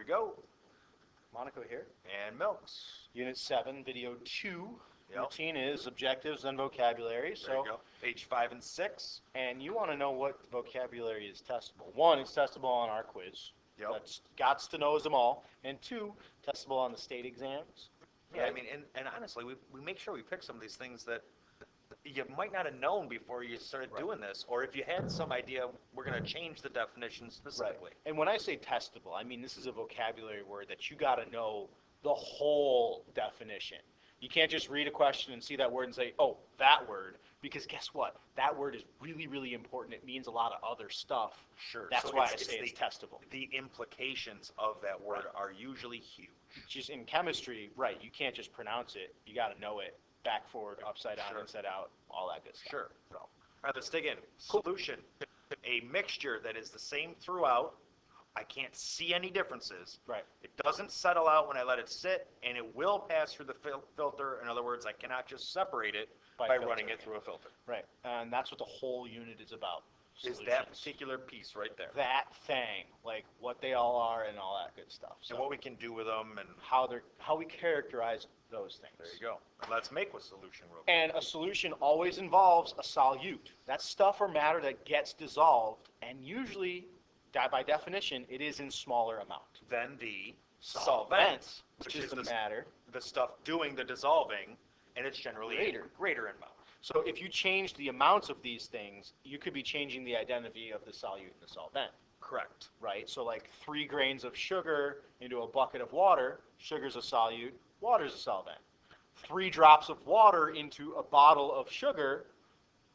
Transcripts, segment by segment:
we go. MoNaCo here. And Milks. Unit 7, Video 2. Yep. Routine is objectives and vocabulary. There you go. Page 5 and 6. And you want to know what vocabulary is testable. 1, it's testable on our quiz. Yep. That's gots to knows them all. And 2, testable on the state exams. Yeah, right? I mean, and honestly, we make sure we pick some of these things that you might not have known before you started doing this, or if you had some idea, we're going to change the definition specifically. Right. And when I say testable, I mean this is a vocabulary word that you got to know the whole definition. You can't just read a question and see that word and say, oh, that word, because guess what? That word is really, really important. It means a lot of other stuff. Sure. That's why I say it's testable. The implications of that word are usually huge. Just in chemistry, right, you can't just pronounce it. You got to know it. Back, forward, upside down, inside out, all that good stuff. Sure. So, all right, let's dig in. Solution. A mixture that is the same throughout. I can't see any differences. Right. It doesn't settle out when I let it sit, and it will pass through the filter. In other words, I cannot just separate it by running it through a filter. Right. And that's what the whole unit is about. Is that particular piece right there. That thing, like what they all are and all that good stuff. So, and what we can do with them and how we characterize those things. There you go. Let's make a solution real quick. And a solution always involves a solute. That's stuff or matter that gets dissolved, and usually, by definition, it is in smaller amount. Then the solvent, which is the matter. The stuff doing the dissolving, and it's generally greater in amount. So if you change the amounts of these things, you could be changing the identity of the solute and the solvent. Correct. Right? So like 3 grains of sugar into a bucket of water, sugar's a solute, water's a solvent. 3 drops of water into a bottle of sugar,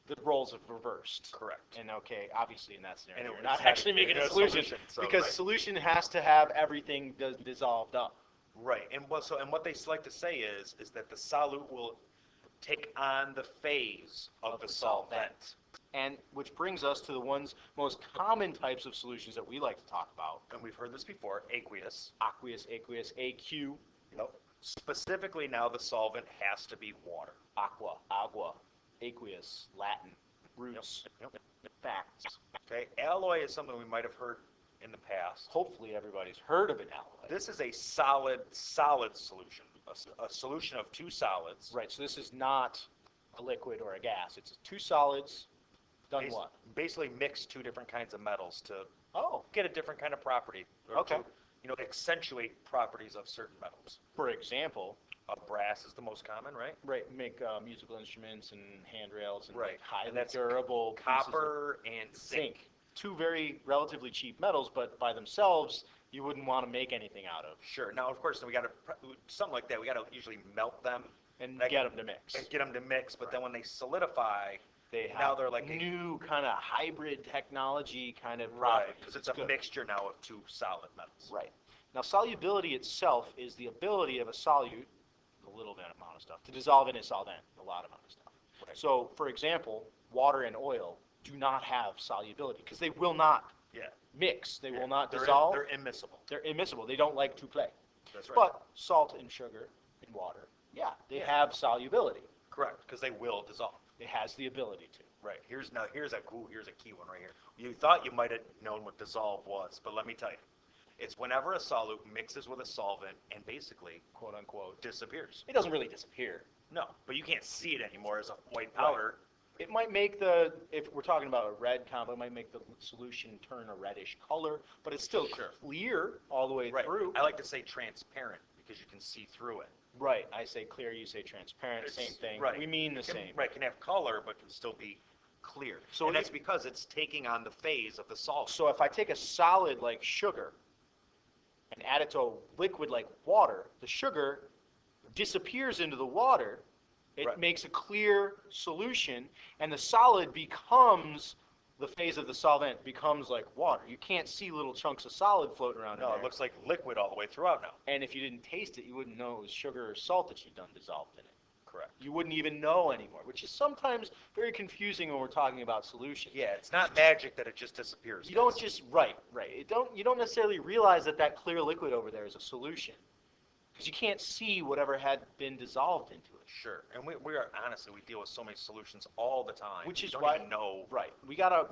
the roles have reversed. Correct. And okay, obviously in that scenario, and we're not actually making a solution because solution has to have everything dissolved up. Right. And what they like to say is that the solute will take on the phase of the solvent. And which brings us to the most common types of solutions that we like to talk about. And we've heard this before, aqueous. Aqueous, AQ. Nope. Specifically now the solvent has to be water. Agua, aqueous, Latin, roots, facts. Okay, alloy is something we might have heard in the past. Hopefully everybody's heard of an alloy. This is a solid solution. A solution of 2 solids. Right, so this is not a liquid or a gas. It's 2 solids done what? Basically mix 2 different kinds of metals to get a different kind of property. Or to, accentuate properties of certain metals. For example, brass is the most common, right? Right, make musical instruments and handrails and highly and that's durable copper and zinc. 2 very relatively cheap metals, but by themselves, you wouldn't want to make anything out of. Sure. Now, of course, we got to something like that. We got to usually melt them and get them to mix. But then when they solidify, they're like new kind of hybrid technology kind of property. Because it's a mixture now of 2 solid metals. Right. Now, solubility itself is the ability of a solute, a little bit amount of stuff, to dissolve in a solvent, a lot amount of stuff. Right. So, for example, water and oil do not have solubility because they will not mix. They will not dissolve. They're immiscible. They're immiscible. They don't like to play. That's right. But salt and sugar and water, they have solubility. Correct, because they will dissolve. It has the ability to. Right. Here's a key one right here. You thought you might have known what dissolve was, but let me tell you. It's whenever a solute mixes with a solvent and basically, quote unquote, disappears. It doesn't really disappear. No, but you can't see it anymore as a white powder. It might make if we're talking about a red combo, it might make the solution turn a reddish color, but it's still clear all the way through. I like to say transparent because you can see through it. Right. I say clear, you say transparent, same thing. Right. We mean the same. Right, can have color, but can still be clear. And that's because it's taking on the phase of the solvent. So if I take a solid like sugar and add it to a liquid like water, the sugar disappears into the water. It makes a clear solution, and the solid becomes the phase of the solvent becomes like water. You can't see little chunks of solid floating around in there. No, it looks like liquid all the way throughout now. And if you didn't taste it, you wouldn't know it was sugar or salt that you'd done dissolved in it. Correct. You wouldn't even know anymore, which is sometimes very confusing when we're talking about solutions. Yeah, it's not magic that it just disappears. You don't just, you don't necessarily realize that clear liquid over there is a solution. because you can't see whatever had been dissolved into it. Sure. And we are, honestly, we deal with so many solutions all the time. Which You is don't why, even know. right, we gotta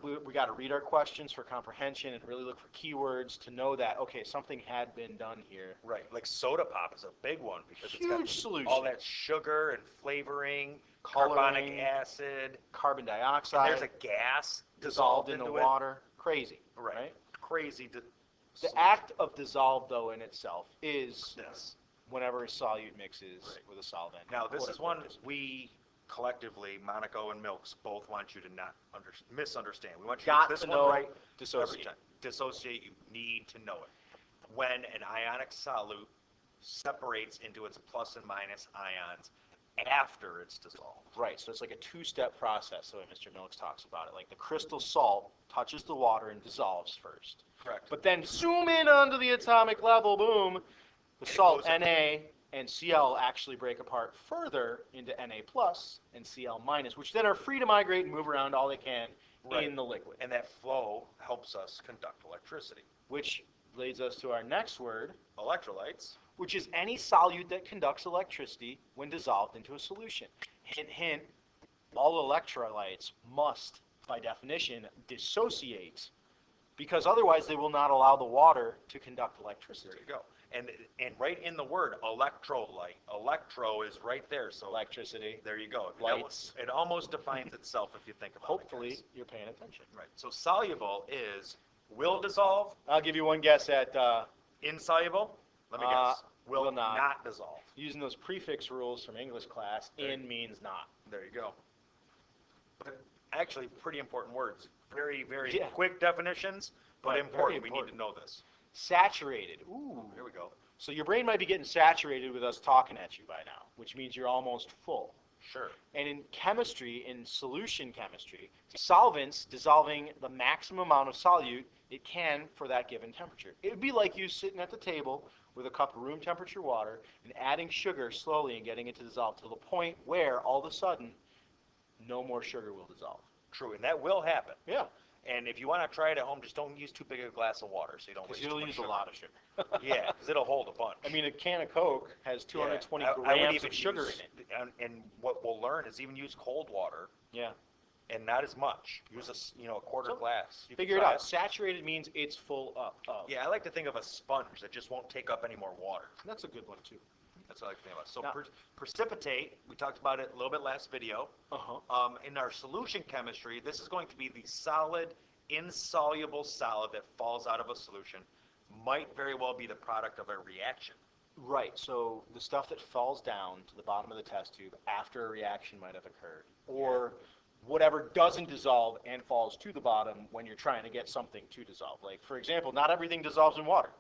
read our questions for comprehension and really look for keywords to know that, okay, something had been done here. Right. Like soda pop is a big one because it's Huge got solution. all that sugar and flavoring, Coloring, carbonic acid, carbon and dioxide there's a gas dissolved in the into it. water. Crazy, Right. right? Crazy. The act of dissolve, though, in itself is Yes. whenever a solute mixes Right. with a solvent. Now, this is one quote-unquote, we collectively, MoNaCo and Milks, both want you to not misunderstand. We want you got to get this to one know, right every dissociate. time. Dissociate, you need to know it. When an ionic solute separates into its plus and minus ions after it's dissolved. Right, so it's like a two-step process, the way Mr. Milks talks about it. Like the crystal salt touches the water and dissolves first. Correct. But then zoom in onto the atomic level, boom, the salt Na and Cl actually break apart further into Na plus and Cl minus, which then are free to migrate and move around all they can Right. in the liquid. And that flow helps us conduct electricity. Which leads us to our next word, Electrolytes. which is any solute that conducts electricity when dissolved into a solution. Hint, hint, all electrolytes must, by definition, dissociate, because otherwise they will not allow the water to conduct electricity. There you go. And right in the word electrolyte, electro is right there. So Electricity. there you go. Lights. It almost defines itself if you think about Hopefully, it. Guys. you're paying attention. Right. So soluble is will dissolve. I'll give you one guess at Insoluble. Let me guess. Will not. not dissolve. using those prefix rules from English class. In means not. There you go. But actually, pretty important words. Very, very Yeah. quick definitions, but Right, important. very We need to know this. Saturated. Ooh. Here we go. So your brain might be getting saturated with us talking at you by now, which means you're almost full. Sure. And in chemistry, in solution chemistry, solvents dissolving the maximum amount of solute it can for that given temperature. It would be like you sitting at the table with a cup of room temperature water and adding sugar slowly and getting it to dissolve to the point where all of a sudden no more sugar will dissolve. True, and that will happen. Yeah. And if you want to try it at home, just don't use too big a glass of water, so you don't Because waste too you'll much use sugar. a lot of sugar. Yeah, because it'll hold a bunch. I mean, a can of Coke has 220 I would grams even of sugar use, in it. And what we'll learn is even use cold water Yeah. and not as much. Use a quarter So, glass. You can Figure it try out. Saturated means it's full up of. Yeah, I like to think of a sponge that just won't take up any more water. That's a good one, too. That's what I like to think about. So Now- precipitate, we talked about it a little bit last video. Uh-huh. In our solution chemistry, this is going to be the solid, insoluble solid that falls out of a solution. Might very well be the product of a reaction. Right, so the stuff that falls down to the bottom of the test tube after a reaction might have occurred, or whatever doesn't dissolve and falls to the bottom when you're trying to get something to dissolve. Like, for example, not everything dissolves in water,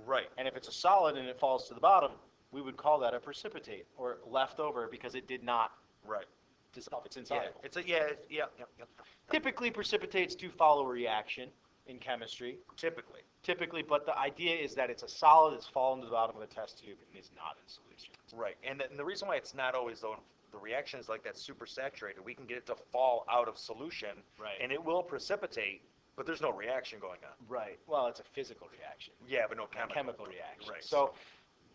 Right. and if it's a solid and it falls to the bottom, we would call that a precipitate, or leftover because it did not Right. dissolve. It's Yeah. insoluble. Yeah. Typically, precipitates do follow a reaction in chemistry, Typically. but the idea is that it's a solid that's fallen to the bottom of the test tube and is not in solution. Right. And the reason why it's not always, though, the reaction is like that super saturated, we can get it to fall out of solution, Right. and it will precipitate, but there's no reaction going on. Right. Well, it's a physical reaction. Yeah, but no A chemical. chemical reaction. Right. So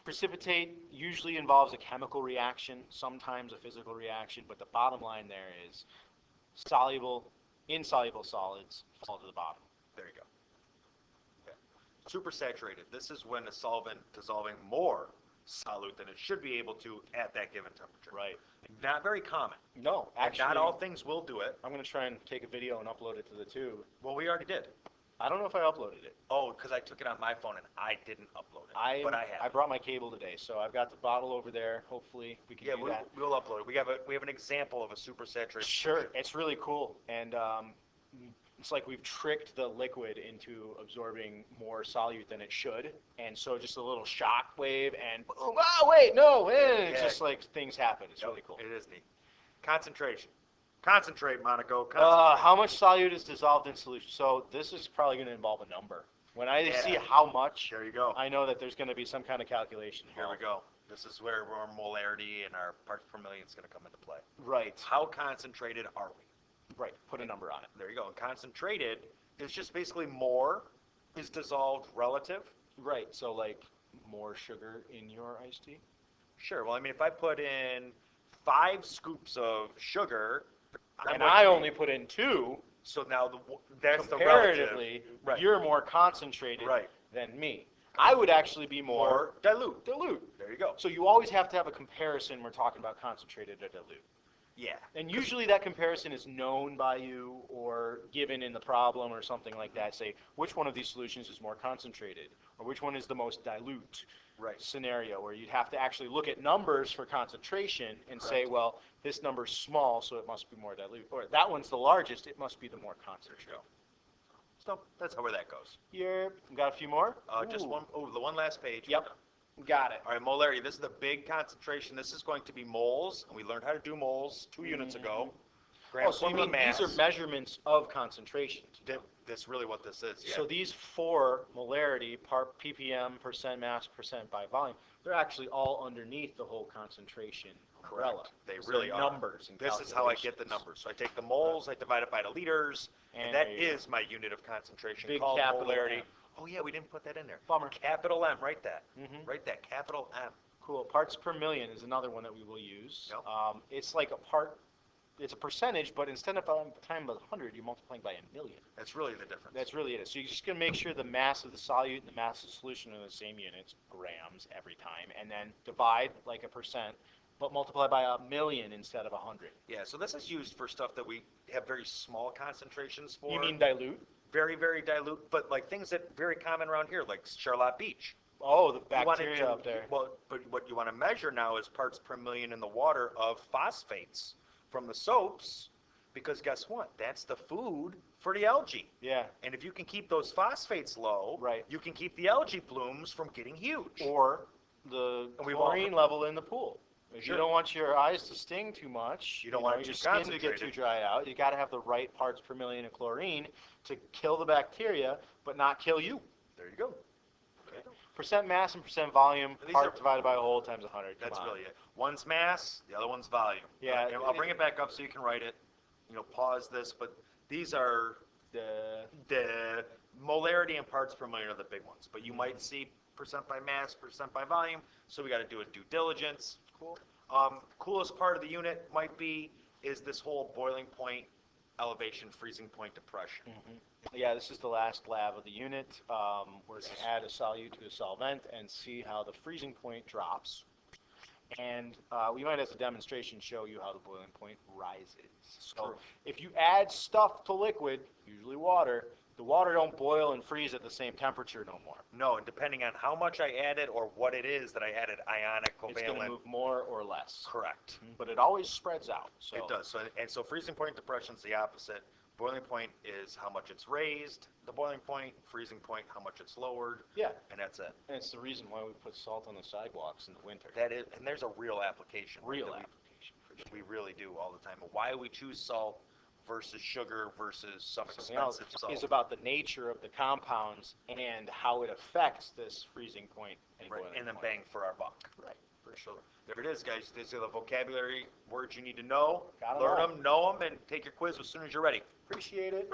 precipitate usually involves a chemical reaction, sometimes a physical reaction, but the bottom line there is soluble, insoluble solids fall to the bottom. There you go. Okay. Supersaturated. This is when a solvent dissolving more solute than it should be able to at that given temperature. Right. Not very common. No, And actually, not all things will do it. I'm going to try and take a video and upload it to the tube. Well, we already did. I don't know if I uploaded it. Oh, because I took it on my phone and I didn't upload it. But I have. I brought my cable today, so I've got the bottle over there. Hopefully we can Yeah, do we'll, that. we'll upload it. We have an example of a supersaturated. Sure, solution. it's really cool, and it's like we've tricked the liquid into absorbing more solute than it should, and so just a little shock wave, and boom, oh wait, no, it's Yeah. just like things happen. It's Yep, really cool. It is neat. Concentration. Concentrate, MoNaCo. Concentrate. How much solute is dissolved in solution? So this is probably going to involve a number. When I Yeah. see how much, There you go. I know that there's going to be some kind of calculation. Here we go. This is where our molarity and our parts per million is going to come into play. Right, How concentrated are we? right. Put a number on it. There you go. And concentrated is just basically more is dissolved relative. Right. So like more sugar in your iced tea? Sure. Well, I mean, if I put in 5 scoops of sugar, And I only put in 2, so now that's the relative. comparatively, Right. you're more concentrated Right. than me. I would actually be More dilute. dilute. There you go. So you always have to have a comparison. We're talking about concentrated or dilute. Yeah. And usually that comparison is known by you or given in the problem or something like that. Say, which one of these solutions is more concentrated? Or which one is the most dilute? Right. Scenario where you'd have to actually look at numbers for concentration and say, Correct. well, this number's small, so it must be more dilute. Or that one's the largest, it must be the more concentrated. So that's where that goes. Here, got a few more? Just Ooh. one. Oh, the one last page. Yep, got it. All right, molarity. This is the big concentration. This is going to be moles, and we learned how to do moles 2 units ago. Oh, so you formula mean mass. these are measurements of concentrations? That's really what this is. Yeah. So these 4 molarity, part ppm, percent mass, percent by volume, they're actually all underneath the whole concentration umbrella. Correct. They 'Cause really they're are. numbers and This is how I get the numbers. So I take the moles, I divide it by the liters, and that is my unit of concentration Big called capital molarity. M. Oh yeah, we didn't put that in there. Bummer. Capital M, write that. Mhm. Write that, capital M. Cool. Parts per million is another one that we will use. Yep. It's like it's a percentage, but instead of times 100, you're multiplying by 1,000,000. That's really the difference. That's really it. So you're just going to make sure the mass of the solute and the mass of the solution are the same units, grams every time, and then divide like a percent, but multiply by 1,000,000 instead of 100. Yeah, so this is used for stuff that we have very small concentrations for. You mean dilute? Very, very dilute, but like things that very common around here, like Charlotte Beach. Oh, the You want it bacteria to- up there. Well, but what you want to measure now is parts per million in the water of phosphates from the soaps, because guess what? That's the food for the algae. Yeah. And if you can keep those phosphates low, Right. you can keep the algae blooms from getting huge. Or the And we've all- chlorine level in the pool. If Sure. you don't want your eyes to sting too much, You don't want it your too skin to get too concentrated. dried out, you got to have the right parts per million of chlorine to kill the bacteria, but not kill you. There you go. Percent mass and percent volume, These part are- divided by a whole times 100. Come That's on. really it. One's mass, the other one's volume. Yeah. And I'll bring it back up so you can write it. Pause this, but these are the molarity and parts per million are the big ones. But you might see percent by mass, percent by volume, so we got to do a due diligence. Cool. Coolest part of the unit might be is this whole boiling point, elevation, freezing point, depression. Yeah, this is the last lab of the unit. We're going to add a solute to a solvent and see how the freezing point drops. And we might, as a demonstration, show you how the boiling point rises. So if you add stuff to liquid, usually water, the water don't boil and freeze at the same temperature no more. No, and depending on how much I added or what it is that I added, ionic, covalent. It's going to move more or less. Correct. But it always spreads out. So It does. So freezing point depression is the opposite. Boiling point is how much it's raised, the boiling point. Freezing point, how much it's lowered. Yeah. And that's it. And it's the reason why we put salt on the sidewalks in the winter. That is, and there's a real application. Real that application. we really do all the time. Why we choose salt versus sugar versus some Something else expensive salt. is about the nature of the compounds and how it affects this freezing point and Right, boiling and then point. bang for our buck. Right, for sure. There it is, guys. These are the vocabulary words you need to know. Got 'em Learn all. them, know them, and take your quiz as soon as you're ready. Appreciate it.